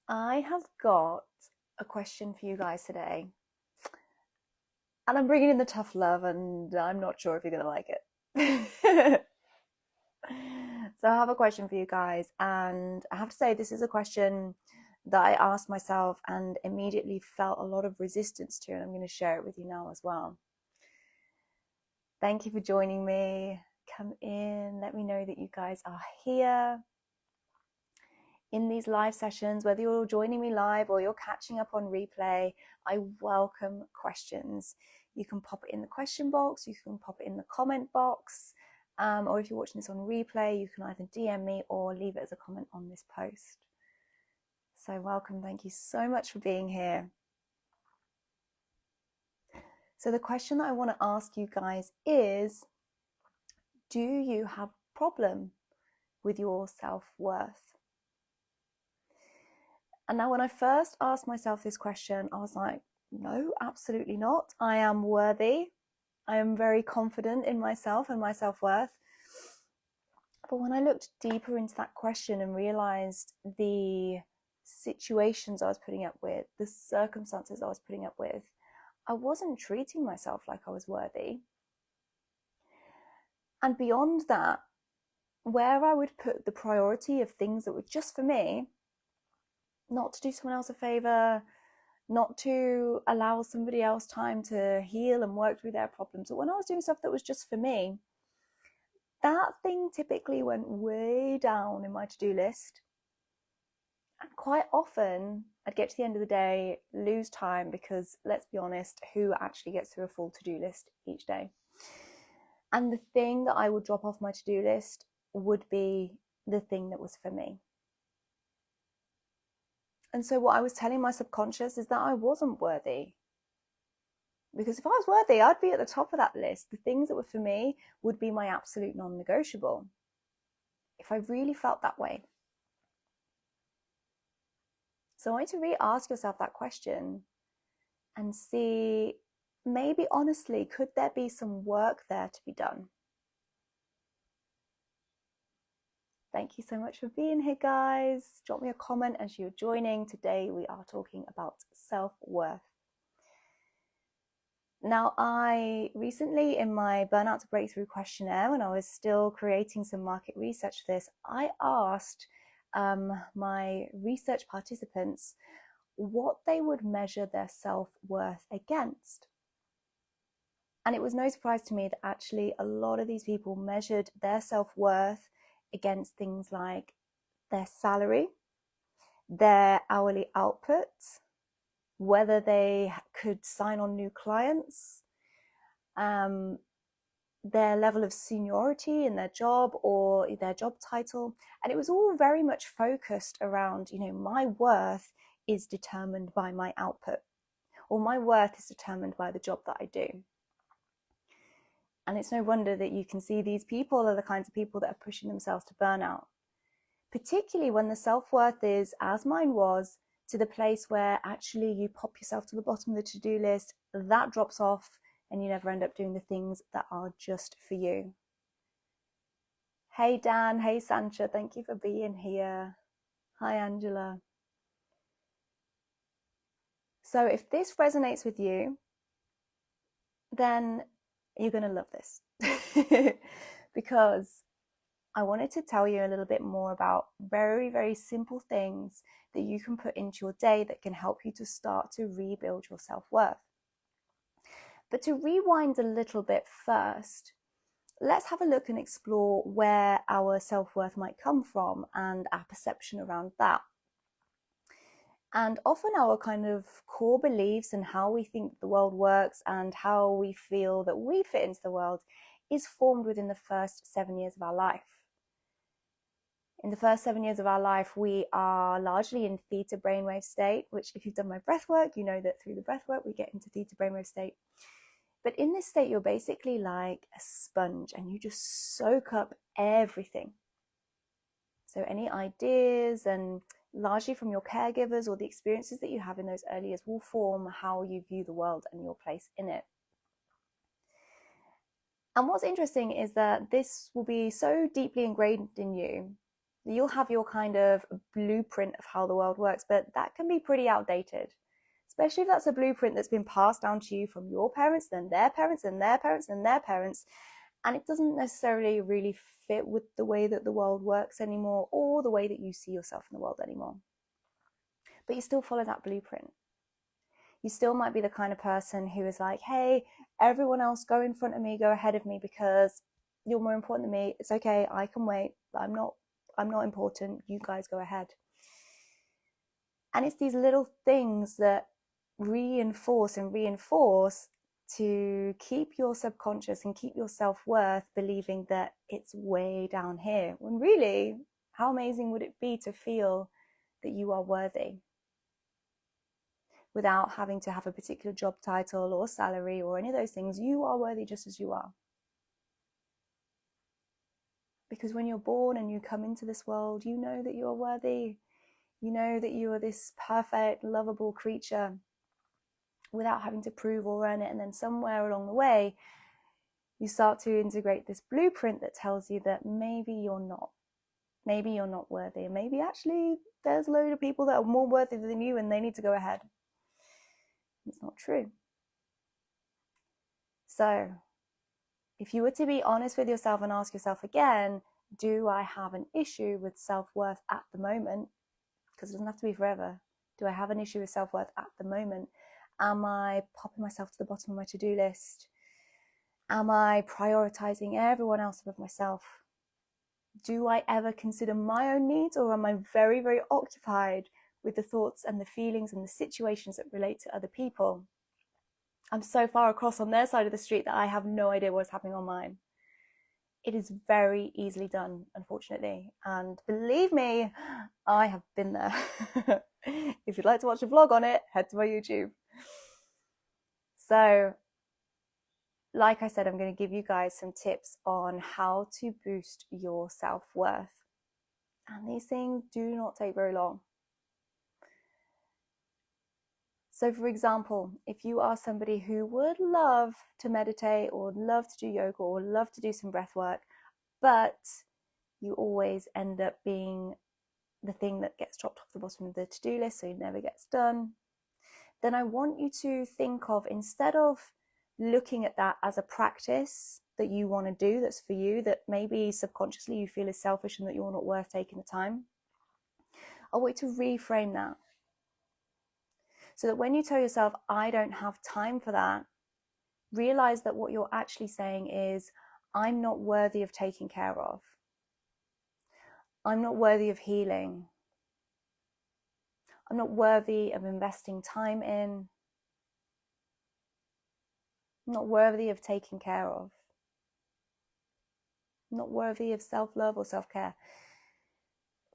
I have got a question for you guys today, and I'm bringing in the tough love, and I'm not sure if you're going to like it. So, I have a question for you guys, and I have to say, this is a question that I asked myself and immediately felt a lot of resistance to, and I'm going to share it with you now as well. Thank you for joining me. Come in, let me know that you guys are here in these live sessions, whether you're joining me live or you're catching up on replay. I welcome questions. You can pop it in the question box, you can pop it in the comment box, or if you're watching this on replay, you can either DM me or leave it as a comment on this post. So welcome, thank you so much for being here. So the question that I want to ask you guys is, do you have a problem with your self-worth? And now when I first asked myself this question, I was like, no, absolutely not. I am worthy. I am very confident in myself and my self-worth. But when I looked deeper into that question and realized the situations I was putting up with, the circumstances I was putting up with, I wasn't treating myself like I was worthy. And beyond that, where I would put the priority of things that were just for me, not to do someone else a favor, not to allow somebody else time to heal and work through their problems. But when I was doing stuff that was just for me, that thing typically went way down in my to-do list. And quite often, I'd get to the end of the day, lose time, because let's be honest, who actually gets through a full to-do list each day? And the thing that I would drop off my to-do list would be the thing that was for me. And so what I was telling my subconscious is that I wasn't worthy. Because if I was worthy, I'd be at the top of that list. The things that were for me would be my absolute non-negotiable, if I really felt that way. So I want you to re-ask yourself that question and see, maybe honestly, could there be some work there to be done? Thank you so much for being here, guys. Drop me a comment as you're joining. Today we are talking about self-worth. Now, I recently, in my Burnout to Breakthrough questionnaire, when I was still creating some market research for this, I asked my research participants what they would measure their self-worth against. And it was no surprise to me that actually a lot of these people measured their self-worth against things like their salary, their hourly output, whether they could sign on new clients, their level of seniority in their job or their job title. And it was all very much focused around, my worth is determined by my output, or my worth is determined by the job that I do. And it's no wonder that you can see these people are the kinds of people that are pushing themselves to burnout, particularly when the self-worth is, as mine was, to the place where actually you pop yourself to the bottom of the to-do list, that drops off, and you never end up doing the things that are just for you. Hey Dan, hey Sancha, thank you for being here. Hi Angela. So if this resonates with you, then you're going to love this. Because I wanted to tell you a little bit more about very, very simple things that you can put into your day that can help you to start to rebuild your self-worth. But to rewind a little bit first, let's have a look and explore where our self-worth might come from and our perception around that. And often our kind of core beliefs and how we think the world works and how we feel that we fit into the world is formed within the first 7 years of our life. In the first 7 years of our life, we are largely in theta brainwave state, which if you've done my breath work, you know that through the breath work, we get into theta brainwave state. But in this state, you're basically like a sponge and you just soak up everything. So any ideas, and largely from your caregivers or the experiences that you have in those early years, will form how you view the world and your place in it. And what's interesting is that this will be so deeply ingrained in you You'll have your kind of blueprint of how the world works, but that can be pretty outdated, especially if that's a blueprint that's been passed down to you from your parents, then their parents, and their parents, and their parents, and it doesn't necessarily really fit with the way that the world works anymore, or the way that you see yourself in the world anymore. But you still follow that blueprint. You still might be the kind of person who is like, hey, everyone else go in front of me, go ahead of me, because you're more important than me. It's okay, I can wait. I'm not important. You guys go ahead. And it's these little things that reinforce and reinforce to keep your subconscious and keep your self-worth believing that it's way down here, when really, how amazing would it be to feel that you are worthy without having to have a particular job title or salary or any of those things? You are worthy just as you are. Because when you're born and you come into this world, you know that you are worthy. You know that you are this perfect, lovable creature without having to prove or earn it. And then somewhere along the way, you start to integrate this blueprint that tells you that maybe you're not. Maybe you're not worthy. And maybe actually there's a load of people that are more worthy than you and they need to go ahead. It's not true. So if you were to be honest with yourself and ask yourself again, do I have an issue with self-worth at the moment? Because it doesn't have to be forever. Do I have an issue with self-worth at the moment? Am I popping myself to the bottom of my to-do list? Am I prioritizing everyone else above myself? Do I ever consider my own needs, or am I very, very occupied with the thoughts and the feelings and the situations that relate to other people? I'm so far across on their side of the street that I have no idea what's happening on mine. It is very easily done, unfortunately. And believe me, I have been there. If you'd like to watch a vlog on it, head to my YouTube. So, like I said, I'm going to give you guys some tips on how to boost your self-worth. And these things do not take very long. So for example, if you are somebody who would love to meditate or love to do yoga or love to do some breath work, but you always end up being the thing that gets dropped off the bottom of the to-do list, so it never gets done, then I want you to think of, instead of looking at that as a practice that you want to do, that's for you, that maybe subconsciously you feel is selfish and that you're not worth taking the time, I want you to reframe that. So that when you tell yourself, I don't have time for that, realize that what you're actually saying is, I'm not worthy of taking care of. I'm not worthy of healing. I'm not worthy of investing time in. I'm not worthy of taking care of. I'm not worthy of self-love or self-care.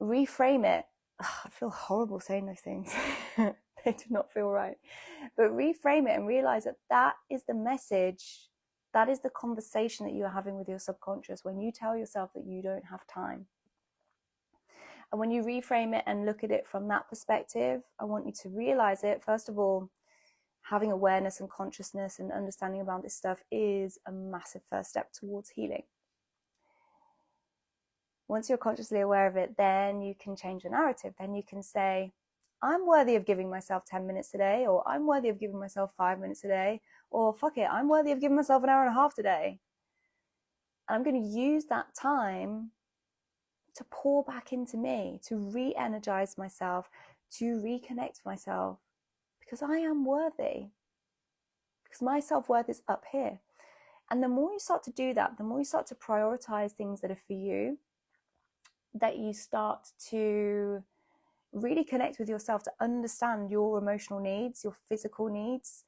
Reframe it. I feel horrible saying those things. They do not feel right. But reframe it and realize that that is the message, that is the conversation that you are having with your subconscious when you tell yourself that you don't have time. And when you reframe it and look at it from that perspective, I want you to realize it. First of all, having awareness and consciousness and understanding about this stuff is a massive first step towards healing. Once you're consciously aware of it, then you can change the narrative. Then you can say, I'm worthy of giving myself 10 minutes today, or I'm worthy of giving myself 5 minutes today, or fuck it, I'm worthy of giving myself an hour and a half today. And I'm going to use that time to pour back into me, to re-energize myself, to reconnect myself, because I am worthy, because my self-worth is up here. And the more you start to do that, the more you start to prioritize things that are for you, that you start to really connect with yourself, to understand your emotional needs, your physical needs,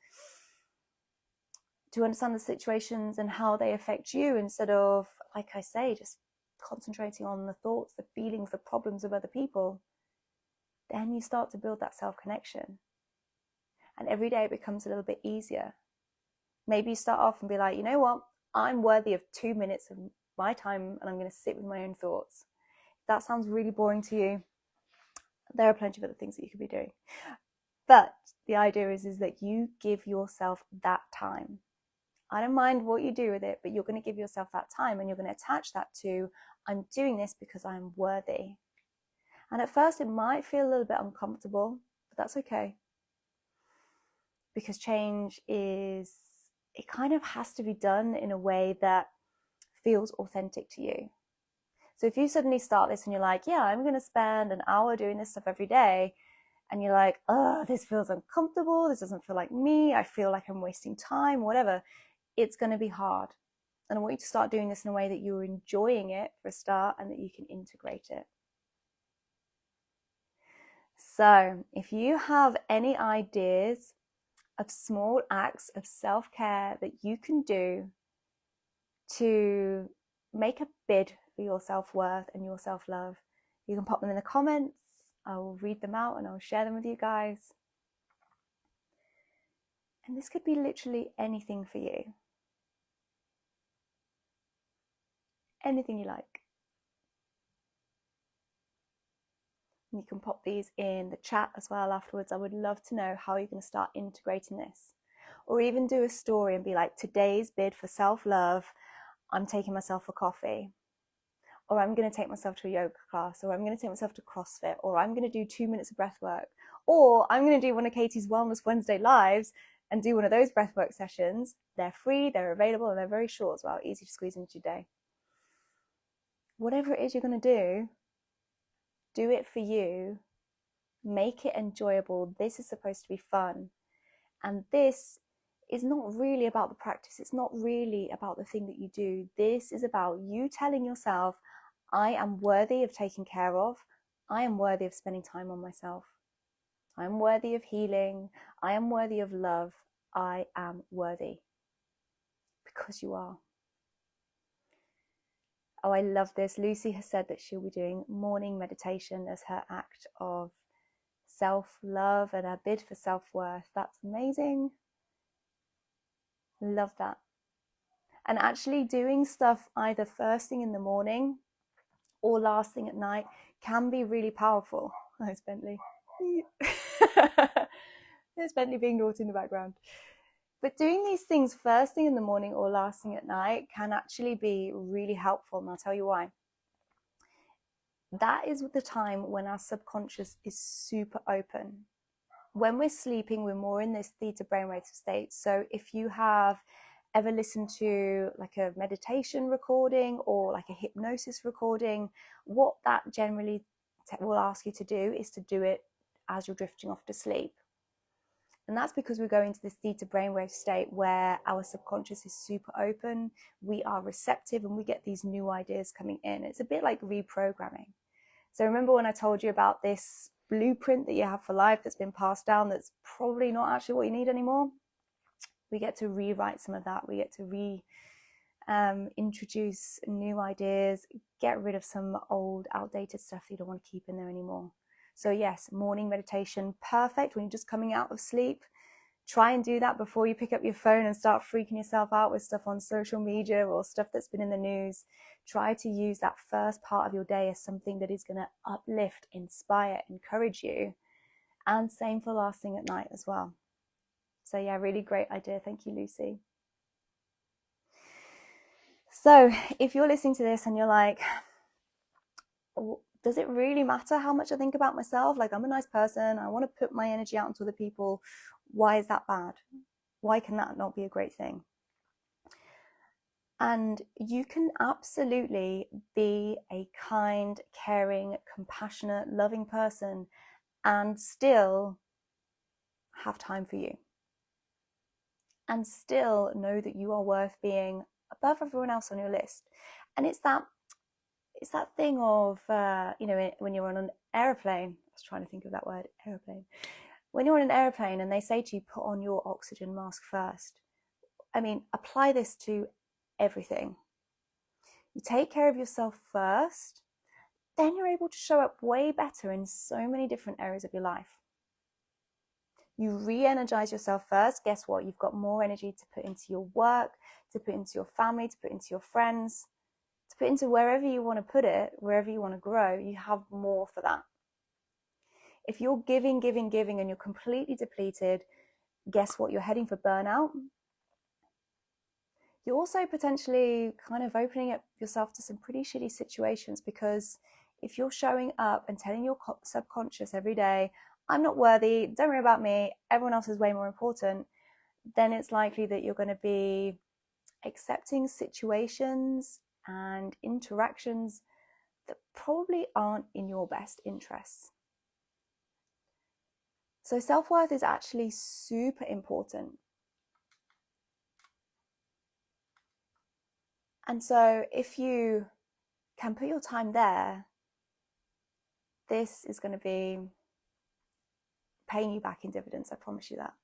to understand the situations and how they affect you, instead of, like I say, just concentrating on the thoughts, the feelings, the problems of other people, then you start to build that self-connection. And every day it becomes a little bit easier. Maybe you start off and be like, you know what, I'm worthy of 2 minutes of my time and I'm going to sit with my own thoughts. If that sounds really boring to you, there are plenty of other things that you could be doing. But the idea is that you give yourself that time. I don't mind what you do with it, but you're going to give yourself that time, and you're going to attach that to, I'm doing this because I'm worthy. And at first it might feel a little bit uncomfortable, but that's okay. Because change it kind of has to be done in a way that feels authentic to you. So if you suddenly start this and you're like, yeah, I'm going to spend an hour doing this stuff every day, and you're like, oh, this feels uncomfortable, this doesn't feel like me, I feel like I'm wasting time, whatever, it's going to be hard. And I want you to start doing this in a way that you're enjoying it for a start and that you can integrate it. So if you have any ideas of small acts of self-care that you can do to make a bid for your self-worth and your self-love, you can pop them in the comments. I will read them out and I'll share them with you guys. And this could be literally anything for you. Anything you like. You can pop these in the chat as well afterwards. I would love to know how you're going to start integrating this. Or even do a story and be like, today's bid for self-love, I'm taking myself for coffee. Or I'm going to take myself to a yoga class. Or I'm going to take myself to CrossFit. Or I'm going to do 2 minutes of breath work. Or I'm going to do one of Katie's Wellness Wednesday lives and do one of those breathwork sessions. They're free, they're available, and they're very short as well, easy to squeeze into your day. Whatever it is you're going to do it for you. Make it enjoyable. This is supposed to be fun. And this is not really about the practice. It's not really about the thing that you do. This is about you telling yourself, I am worthy of taking care of. I am worthy of spending time on myself. I am worthy of healing. I am worthy of love. I am worthy. Because you are. Oh, I love this. Lucy has said that she'll be doing morning meditation as her act of self-love and her bid for self-worth. That's amazing. Love that. And actually doing stuff either first thing in the morning or last thing at night can be really powerful. Oh, it's Bentley. There's Bentley being naughty in the background. But doing these things first thing in the morning or last thing at night can actually be really helpful, and I'll tell you why. That is the time when our subconscious is super open. When we're sleeping, we're more in this theta brainwave state. So if you have ever listened to like a meditation recording or like a hypnosis recording, what that generally will ask you to do is to do it as you're drifting off to sleep. And that's because we go into this theta brainwave state where our subconscious is super open, we are receptive, and we get these new ideas coming in. It's a bit like reprogramming. So remember when I told you about this blueprint that you have for life that's been passed down that's probably not actually what you need anymore? We get to rewrite some of that. We get to introduce new ideas, get rid of some old outdated stuff that you don't want to keep in there anymore. So yes, morning meditation, perfect when you're just coming out of sleep. Try and do that before you pick up your phone and start freaking yourself out with stuff on social media or stuff that's been in the news. Try to use that first part of your day as something that is going to uplift, inspire, encourage you. And same for last thing at night as well. So yeah, really great idea. Thank you, Lucy. So if you're listening to this and you're like, does it really matter how much I think about myself? Like, I'm a nice person. I want to put my energy out into other people. Why is that bad? Why can that not be a great thing? And you can absolutely be a kind, caring, compassionate, loving person and still have time for you. And still know that you are worth being above everyone else on your list. And it's that thing of, when you're on an airplane, I was trying to think of that word, airplane. When you're on an airplane and they say to you, put on your oxygen mask first. I mean, apply this to everything. You take care of yourself first, then you're able to show up way better in so many different areas of your life. You re-energize yourself first. Guess what? You've got more energy to put into your work, to put into your family, to put into your friends, to put into wherever you want to put it, wherever you want to grow. You have more for that. If you're giving, and you're completely depleted, guess what? You're heading for burnout. You're also potentially kind of opening up yourself to some pretty shitty situations, because If you're showing up and telling your subconscious every day, I'm not worthy, don't worry about me, everyone else is way more important, then it's likely that you're going to be accepting situations and interactions that probably aren't in your best interests. So self-worth is actually super important. And so if you can put your time there, this is going to be paying you back in dividends, I promise you that.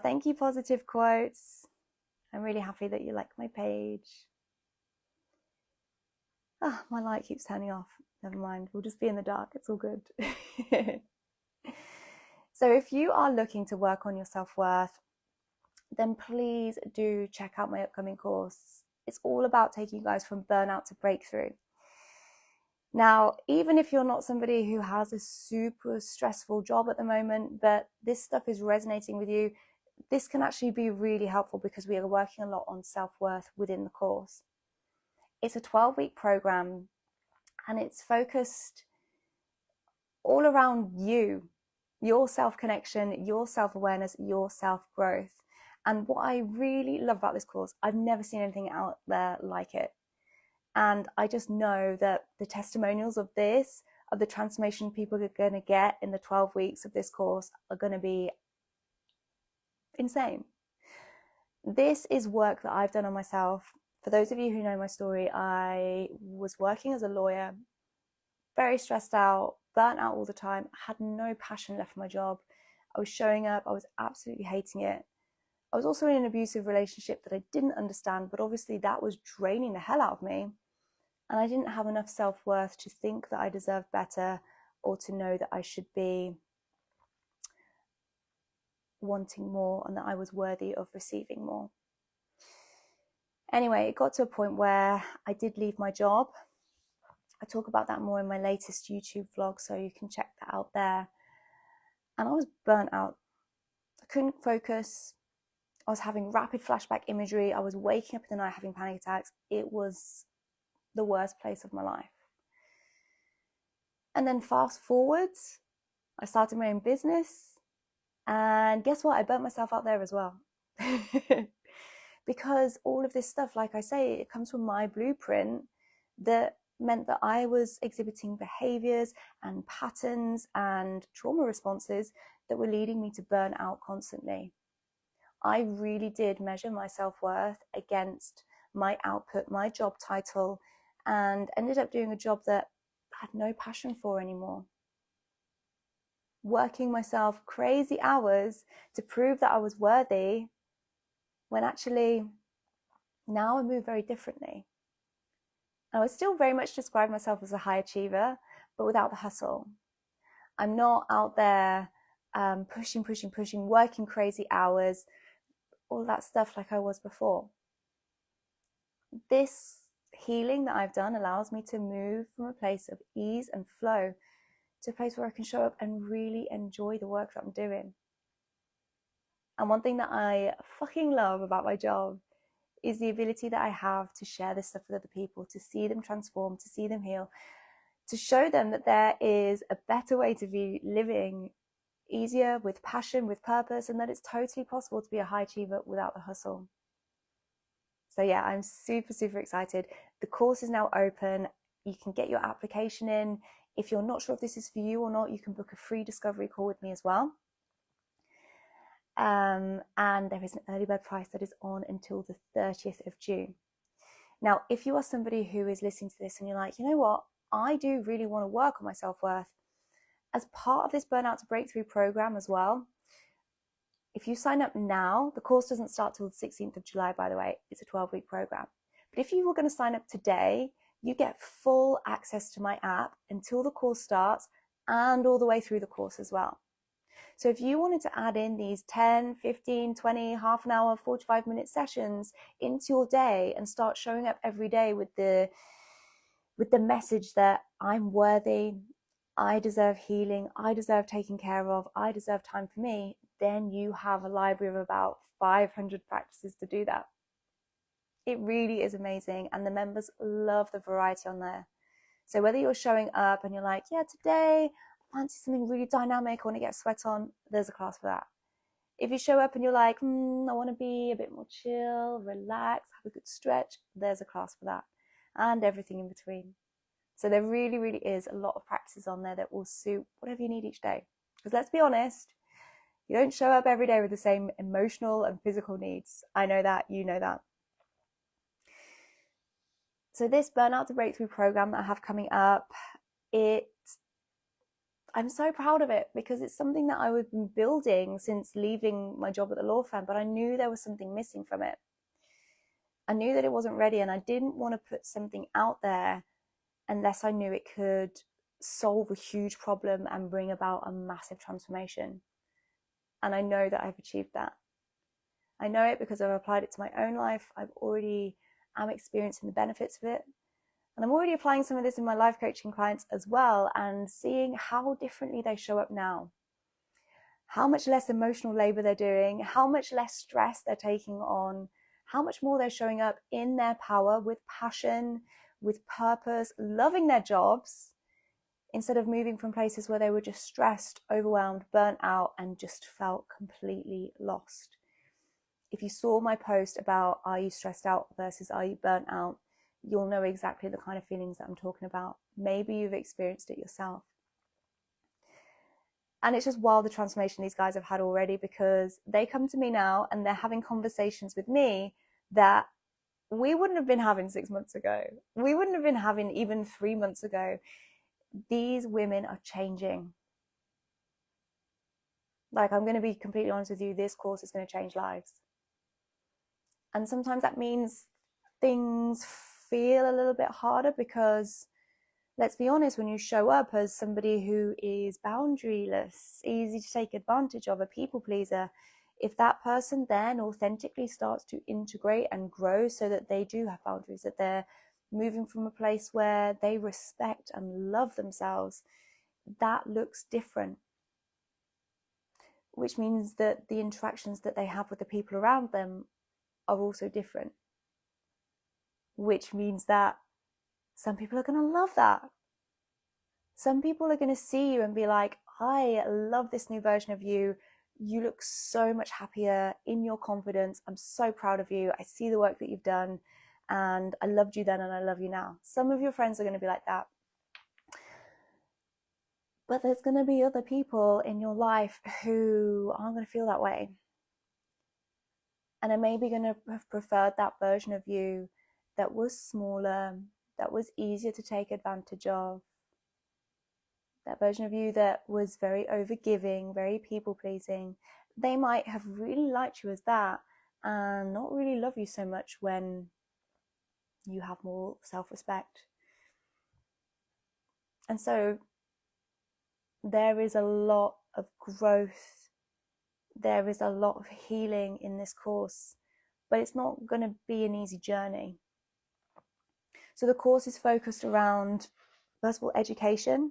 Thank you, positive quotes. I'm really happy that you like my page. My light keeps turning off. Never mind, we'll just be in the dark. It's all good. So if you are looking to work on your self-worth, then please do check out my upcoming course. It's all about taking you guys from burnout to breakthrough. Now, even if you're not somebody who has a super stressful job at the moment, but this stuff is resonating with you, this can actually be really helpful because we are working a lot on self-worth within the course. It's a 12-week program and it's focused all around you, your self-connection, your self-awareness, your self-growth. And what I really love about this course, I've never seen anything out there like it. And I just know that the testimonials of this, of the transformation people are going to get in the 12 weeks of this course, are going to be insane. This is work that I've done on myself. For those of you who know my story, I was working as a lawyer, very stressed out, burnt out all the time, had no passion left for my job. I was showing up, I was absolutely hating it. I was also in an abusive relationship that I didn't understand, but obviously that was draining the hell out of me. And I didn't have enough self-worth to think that I deserved better or to know that I should be wanting more and that I was worthy of receiving more. Anyway, it got to a point where I did leave my job. I talk about that more in my latest YouTube vlog, so you can check that out there. And I was burnt out. I couldn't focus. I was having rapid flashback imagery. I was waking up in the night having panic attacks. It was the worst place of my life. And then fast forwards, I started my own business. And guess what? I burnt myself out there as well. Because all of this stuff, like I say, it comes from my blueprint that meant that I was exhibiting behaviors and patterns and trauma responses that were leading me to burn out constantly. I really did measure my self-worth against my output, my job title, and ended up doing a job that I had no passion for anymore. Working myself crazy hours to prove that I was worthy, when actually now I move very differently. I would still very much describe myself as a high achiever, but without the hustle. I'm not out there pushing, working crazy hours, all that stuff like I was before. This healing that I've done allows me to move from a place of ease and flow to a place where I can show up and really enjoy the work that I'm doing. And one thing that I fucking love about my job is the ability that I have to share this stuff with other people, to see them transform, to see them heal, to show them that there is a better way to be living, easier, with passion, with purpose, and that it's totally possible to be a high achiever without the hustle. So yeah, I'm super excited. The course is now open. You can get your application in. If you're not sure if this is for you or not, you can book a free discovery call with me as well. And there is an early bird price that is on until the 30th of June. Now, if you are somebody who is listening to this and you're like, you know what, I do really want to work on my self-worth, as part of this Burnout to Breakthrough program as well, if you sign up now, the course doesn't start till the 16th of July, by the way, it's a 12-week program. But if you were going to sign up today, you get full access to my app until the course starts and all the way through the course as well. So if you wanted to add in these 10, 15, 20, half an hour, 45-minute sessions into your day and start showing up every day with the message that I'm worthy, I deserve healing, I deserve taken care of, I deserve time for me, then you have a library of about 500 practices to do that. It really is amazing, and the members love the variety on there. So whether you're showing up and you're like, yeah, today I fancy something really dynamic, I want to get sweat on, there's a class for that. If you show up and you're like, I want to be a bit more chill, relax, have a good stretch, there's a class for that, and everything in between. So there really, really is a lot of practices on there that will suit whatever you need each day. Because let's be honest, you don't show up every day with the same emotional and physical needs. I know that, you know that. So this Burnout to Breakthrough program that I have coming up, I'm so proud of it because it's something that I have been building since leaving my job at the law firm, but I knew there was something missing from it. I knew that it wasn't ready, and I didn't want to put something out there unless I knew it could solve a huge problem and bring about a massive transformation. And I know that I've achieved that. I know it because I've applied it to my own life. I've already am experiencing the benefits of it. And I'm already applying some of this in my life coaching clients as well and seeing how differently they show up now. How much less emotional labor they're doing, how much less stress they're taking on, how much more they're showing up in their power with passion, with purpose, loving their jobs, instead of moving from places where they were just stressed, overwhelmed, burnt out, and just felt completely lost. If you saw my post about are you stressed out versus are you burnt out, you'll know exactly the kind of feelings that I'm talking about. Maybe you've experienced it yourself. And it's just wild the transformation these guys have had already, because they come to me now and they're having conversations with me that we wouldn't have been having 6 months ago. We wouldn't have been having even 3 months ago. These women are changing. Like, I'm going to be completely honest with you, this course is going to change lives. And sometimes that means things feel a little bit harder because, let's be honest, when you show up as somebody who is boundaryless, easy to take advantage of, a people pleaser, if that person then authentically starts to integrate and grow so that they do have boundaries, that they're moving from a place where they respect and love themselves, that looks different. Which means that the interactions that they have with the people around them are also different. Which means that some people are going to love that. Some people are going to see you and be like, I love this new version of you. You look so much happier in your confidence. I'm so proud of you. I see the work that you've done, and I loved you then and I love you now. Some of your friends are going to be like that. But there's going to be other people in your life who aren't going to feel that way. And are maybe going to have preferred that version of you that was smaller, that was easier to take advantage of, that version of you that was very overgiving, very people-pleasing. They might have really liked you as that and not really love you so much when you have more self-respect. And so there is a lot of growth. There is a lot of healing in this course, but it's not going to be an easy journey. So the course is focused around, first of all, education,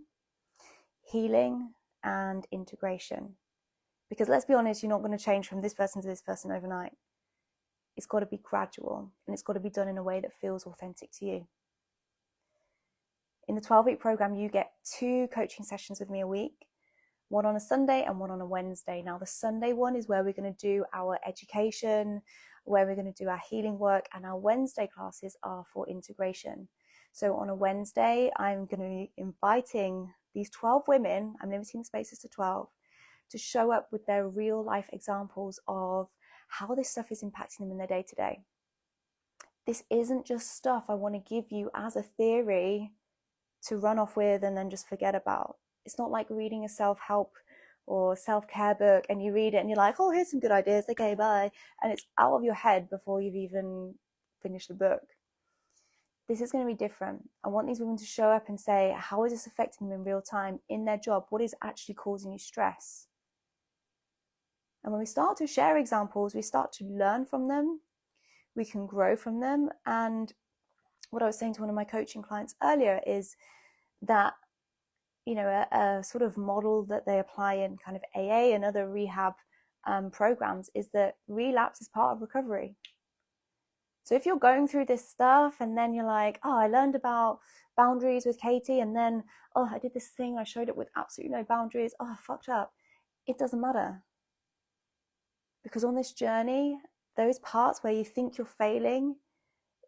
healing, and integration. Because let's be honest, you're not going to change from this person to this person overnight. It's got to be gradual, and it's got to be done in a way that feels authentic to you. In the 12-week program, you get 2 coaching sessions with me a week, one on a Sunday and one on a Wednesday. Now, the Sunday one is where we're going to do our education, where we're going to do our healing work, and our Wednesday classes are for integration. So on a Wednesday, I'm going to be inviting these 12 women, I'm limiting the spaces to 12, to show up with their real life examples of how this stuff is impacting them in their day to day. This isn't just stuff I want to give you as a theory to run off with and then just forget about. It's not like reading a self-help or self-care book and you read it and you're like, oh, here's some good ideas, okay, bye. And it's out of your head before you've even finished the book. This is going to be different. I want these women to show up and say, how is this affecting them in real time in their job? What is actually causing you stress? And when we start to share examples, we start to learn from them, we can grow from them. And what I was saying to one of my coaching clients earlier is that, you know, a sort of model that they apply in kind of AA and other rehab programs is that relapse is part of recovery. So if you're going through this stuff and then you're like, oh, I learned about boundaries with Katie, and then, oh, I did this thing, I showed up with absolutely no boundaries, oh, I fucked up. It doesn't matter. Because on this journey, those parts where you think you're failing,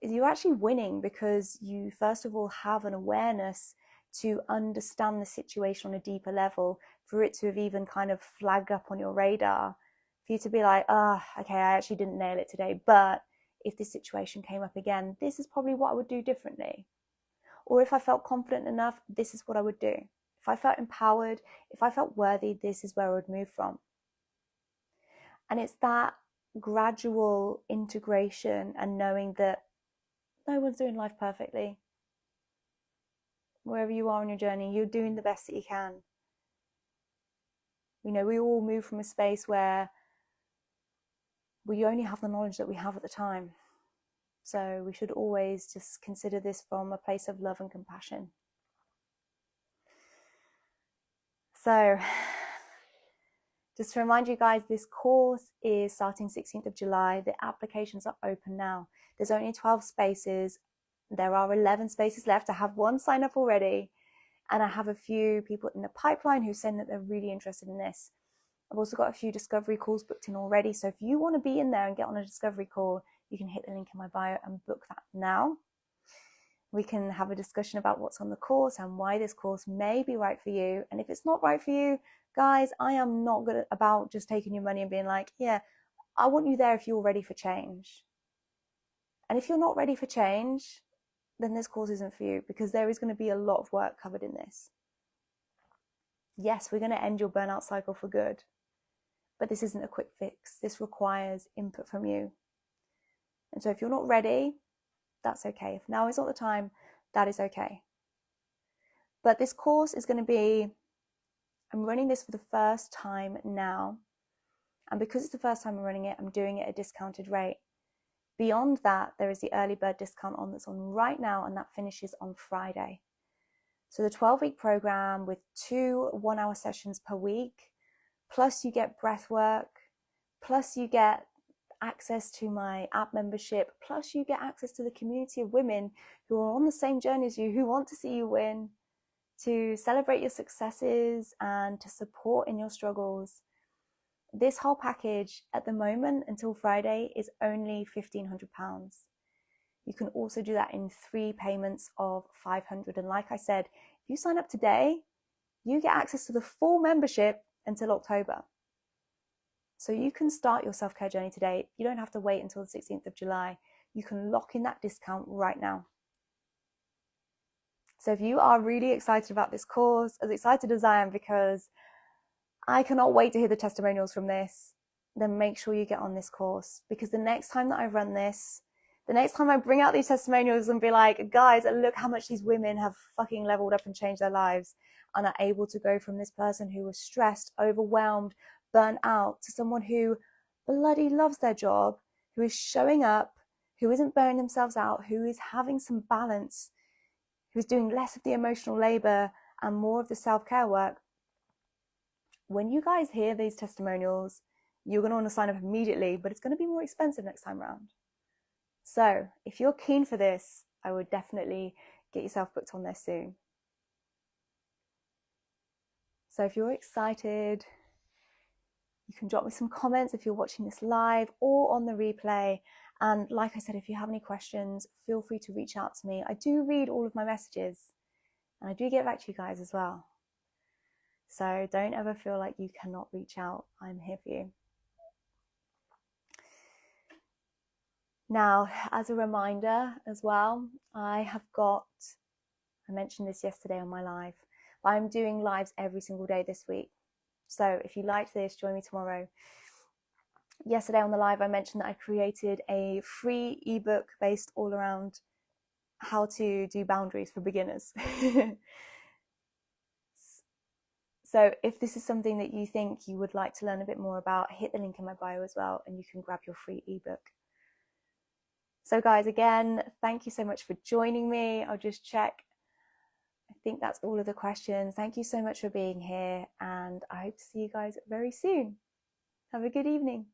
you're actually winning, because you first of all have an awareness to understand the situation on a deeper level, for it to have even kind of flagged up on your radar, for you to be like, okay, I actually didn't nail it today, but if this situation came up again, this is probably what I would do differently. Or if I felt confident enough, this is what I would do. If I felt empowered, if I felt worthy, this is where I would move from. And it's that gradual integration and knowing that no one's doing life perfectly. Wherever you are on your journey, you're doing the best that you can. You know, we all move from a space where we only have the knowledge that we have at the time. So we should always just consider this from a place of love and compassion. So just to remind you guys, this course is starting 16th of July. The applications are open now. There's only 12 spaces. There are 11 spaces left. I have one sign up already, and I have a few people in the pipeline who saying that they're really interested in this. I've also got a few discovery calls booked in already. So if you want to be in there and get on a discovery call, you can hit the link in my bio and book that now. We can have a discussion about what's on the course and why this course may be right for you. And if it's not right for you, guys, I am not good about just taking your money and being like, yeah, I want you there if you're ready for change. And if you're not ready for change, then this course isn't for you, because there is going to be a lot of work covered in this. Yes, we're going to end your burnout cycle for good, but this isn't a quick fix. This requires input from you. And so if you're not ready, that's okay. If now is not the time, that is okay. But this course is going to be, I'm running this for the first time now. And because it's the first time I'm running it, I'm doing it at a discounted rate. Beyond that, there is the early bird discount on that's on right now, and that finishes on Friday. So the 12-week program with 2 1-hour sessions per week, plus you get breath work, plus you get access to my app membership, plus you get access to the community of women who are on the same journey as you, who want to see you win, to celebrate your successes and to support in your struggles. This whole package at the moment until Friday is only £1,500. You can also do that in 3 payments of £500. And like I said, if you sign up today, you get access to the full membership until October. So you can start your self-care journey today. You don't have to wait until the 16th of July. You can lock in that discount right now. So if you are really excited about this course, as excited as I am, because I cannot wait to hear the testimonials from this, then make sure you get on this course, because the next time that I run this, the next time I bring out these testimonials and be like, guys, look how much these women have fucking leveled up and changed their lives and are able to go from this person who was stressed, overwhelmed, burnt out, to someone who bloody loves their job, who is showing up, who isn't burning themselves out, who is having some balance, who's doing less of the emotional labor and more of the self-care work. When you guys hear these testimonials, you're going to want to sign up immediately, but it's going to be more expensive next time around. So if you're keen for this, I would definitely get yourself booked on there soon. So if you're excited, you can drop me some comments if you're watching this live or on the replay. And like I said, if you have any questions, feel free to reach out to me. I do read all of my messages and I do get back to you guys as well. So don't ever feel like you cannot reach out. I'm here for you. Now, as a reminder as well, I mentioned this yesterday on my live, but I'm doing lives every single day this week. So if you liked this, join me tomorrow. Yesterday on the live, I mentioned that I created a free ebook based all around how to do boundaries for beginners. So if this is something that you think you would like to learn a bit more about, hit the link in my bio as well, and you can grab your free ebook. So guys, again, thank you so much for joining me. I'll just check. I think that's all of the questions. Thank you so much for being here, and I hope to see you guys very soon. Have a good evening.